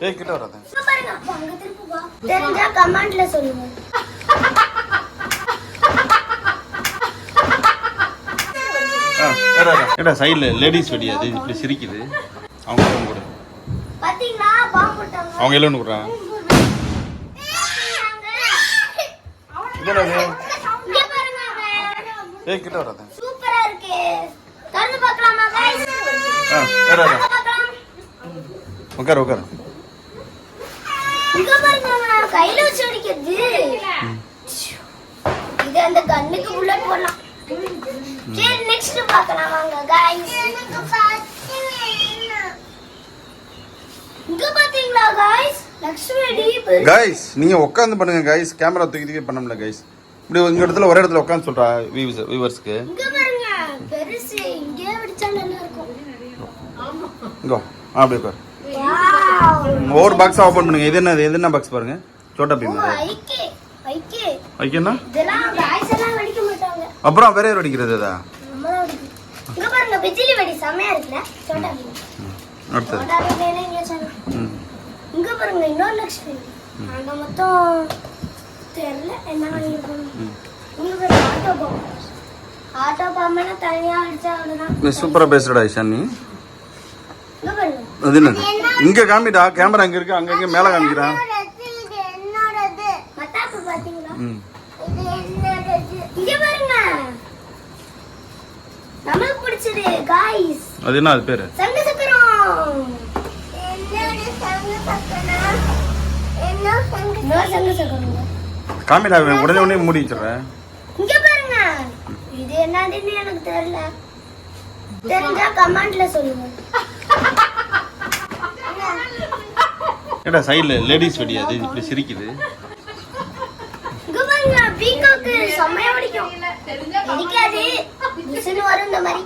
ஏய் கிட்ட வராத. பாருங்க அப்ப அங்க திருப்பி வா. தெரிஞ்சா கமெண்ட்ல சொல்லுங்க. ஏடா சைடுல லேடிஸ் வெடி அது இப்படி சிரிக்குது. அவங்க எல்லாம் கூட. பாத்தீங்களா பாம்பு போட்டாங்க. அவங்க எல்லாம் குடுறா. என்னது? இங்க பாருங்க. ஏய் கிட்ட வராத. சூப்பரா இருக்கு. கண்ணு பார்க்கலாமா गाइस? ஏடா. உட்கார் உட்கார். இங்க பாருங்க கையில வச்சு அடிக்குது. இது அந்த கண்ணுக்கு உள்ள போடலாம். சரி நெக்ஸ்ட் பார்க்கலாம் வாங்க गाइस. எனக்கு ஃபர்ஸ்ட் வேணும். இங்க பாத்தீங்களா गाइस? லக்ஷ்மி வெடி. गाइस நீங்க உட்கார்ந்து பண்ணுங்க गाइस. கேமரா தூக்கி பண்ண முடியல गाइस. இப்படி இந்த இடத்துல ஒரே இடத்துல உட்கார்ந்து சொல்றா வியூவர்ஸ்க்கு. இங்க பாருங்க பெருசு இங்க வெடிச்சா நல்லா இருக்கும். இங்க அப்படியே பாரு. வாவ் ஒரு பாக்ஸ் ஓபன் பண்ணுங்க. இது என்ன பாக்ஸ் பாருங்க. சோட்டா பீம். ஐகே ஐகேனா இதெல்லாம் गाइस எல்லாம் வெடிக்க மாட்டாங்க. அப்புறம் வேற யார் வெடிக்கிறது அதா? இங்க பாருங்க பிஜிலி வெடி செமையா இருக்குல சோட்டா பீம். அடுத்து சோட்டா பீம் இங்க சார். இங்க பாருங்க இன்னொரு லக்ஷ்மி. அங்க மொத்தம் தெரியல என்ன பண்ணிருக்கோம். இங்க பாருங்க ஆட்டோ பாம்பனா தனியா அடிச்சா அவ்வளவுதான். நீ சூப்பரா பேசுறடா ஈஷான். இங்க பாருங்க அது என்னது? இங்க காமிடா. கேமரா அங்க இருக்கு. அங்க மேல காமிக்கிறா. இது என்னோடது. மத்தாப்பு பாத்தீங்களா? இது என்னோடது. இங்க பாருங்க நமக்கு பிடிச்சது गाइस. அது என்ன அது பேரு? சங்கு சக்கரம். என்னோட சங்கு சக்கரம். என்ன சங்கு சக்கரம். காமிடா உடனே மூடி வச்சிடுறேன். இங்க பாருங்க இது என்னதுன்னு எனக்கு தெரியல. தெரிஞ்சா கமெண்ட்ல சொல்லுங்க. ஏடா சைடுல லேடிஸ் வெடி அது இப்படி சிரிக்குது. இங்க பாருங்க பீகாக்கு செமையா வெடிக்கும். வெடிக்காது மிஷின் வரும் இந்த மாதிரி.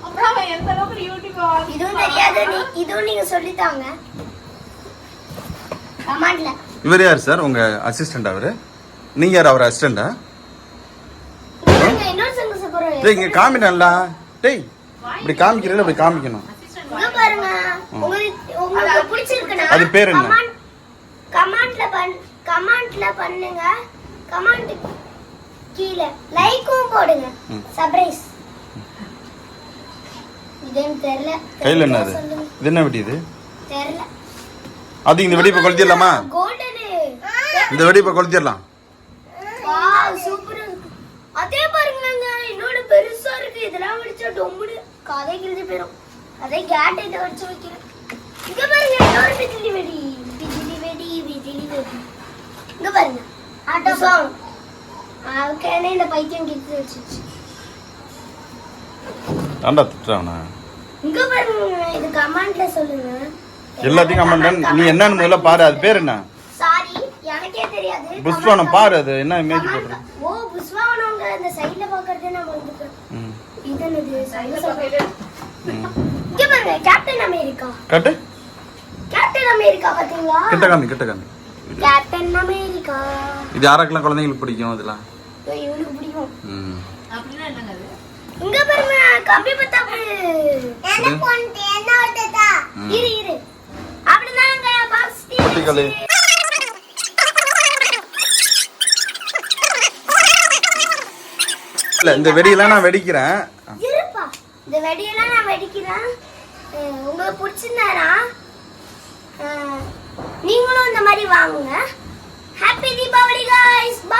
அப்புறம் எந்த அளவுக்கு யூடியூப் இதுவும் தெரியாது. இதுவும் நீங்க சொல்லிட்டாங்க கமெண்ட்ல. இவர் யார் சார்? உங்க அசிஸ்டன்ட் அவரு? நீங்க யார் அவர் அசிஸ்டண்டா? இன்னொரு சங்கு சக்கரம். டேய் இங்க காமிடா. டேய் இப்படி காமிக்கிறீல இப்படி காமிக்கணும். இங்க பாருங்க உங்களுக்கு பிடிச்சிருக்குனா அது பேர் என்ன? கமெண்ட்ல பண்ணுங்க. கமெண்ட் கீழ லைக்கும் போடுங்க. சர்ப்ரைஸ். இதேன்னு தெரியல. கையில என்ன அது? இது என்ன வெடி இது? தெரியல. அது இந்த வெடி இப்ப கொளுத்திடலாமா? கோல்டன். இந்த வெடி இப்ப கொளுத்திடலாம். வாவ் சூப்பரா இருக்கு. அதே பாருங்க இன்னொரு பெருசா இருக்கு. இதெல்லாம் வெடிச்சா டொம்புடு கதை கிழிஞ்சு போயிடும். அதே கேட் இத வச்சு வைக்கிறேன். இங்க பாருங்க இன்னொரு பிஜிலி வெடி. இங்க பாருங்க ஆட்டோ சாங். ஆக்கேனே இந்த பைத்தியம் கிழிச்சு வச்சிச்சு. தாண்டா திட்றானா? இங்க பாருங்க இது கமெண்ட்ல சொல்லுங்க. எல்லாத்தையும் கமெண்ட் நீ என்னன்னு முதல்ல பாரு. அது பேர் என்ன? சாரி எனக்கே தெரியாது. புஷ்வானம் பாரு. அது என்ன இமேஜ் போடுற? ஓ புஷ்வானம்ங்க அந்த சைடுல பாக்குறதே நான் வந்துட்டேன். இது என்னது? சைடுல இங்க பாருங்க கேப்டன் அமெரிக்கா. கேப்டன் அமெரிக்கா பாத்தீங்களா? கிட்ட காமி. Captain America. இது யாருக்கெல்லாம் குழந்தைகளுக்கு பிடிக்கும் அதெல்லாம்? இவனுக்கு பிடிக்கும். அப்படினா என்னங்க அது? இங்க பாருங்க கம்பி பத்தாப்பு. எனக்கு ஒண்ணு என்னோடதா. இரு அப்படிதாங்க பாக்ஸ் குட்டிகளே. இல்ல இந்த வெடியெல்லாம் நான் வெடிக்கிறேன். இருப்பா இந்த வெடியெல்லாம் நான் வெடிக்கிறேன். உங்களுக்கு பிடிச்சிருந்தாரா நீங்களும் இந்த மாதிரி வாங்குங்க. Happy Deepavali guys. பை.